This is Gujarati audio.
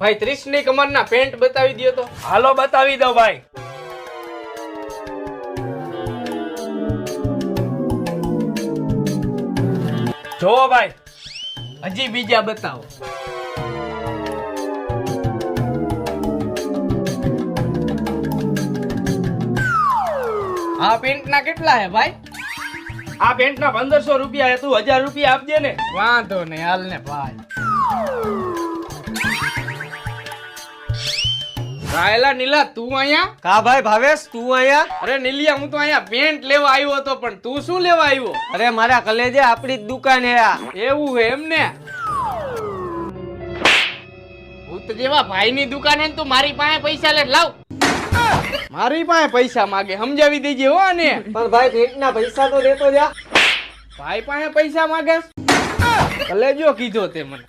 ભાઈ 30 ની કમરના પેન્ટ બતાવી દયો તો. હાલો બતાવી દો ભાઈ. જોવો ભાઈ. હજી બીજા બતાવો. આ પેન્ટ ના કેટલા હે ભાઈ? આ પેન્ટ ના 1500 રૂપિયા તું 1000 રૂપિયા આપજે ને. વાંધો નહીં, હાલ ને ભાઈ. રાયલા નીલા, તું અહીંયા? કા ભાઈ ભાવેશ, તું અહીંયા? અરે નીલિયા, હું તો અહીંયા પેન્ટ લેવા આવ્યો હતો, પણ તું શું લેવા આવ્યો? અરે મારા કલેજે આપણી જ દુકાન હે આ. એવું હે એમ ને? ભૂત જેવા ભાઈની દુકાને તું મારી પાસે પૈસા લે, લાવ. મારી પાસે પૈસા માગે, સમજાવી દેજે હો ને. પણ ભાઈ ભેટના પૈસા તો દેતો જા. ભાઈ પાસે પૈસા માગે? કલેજો કીધો તે મને.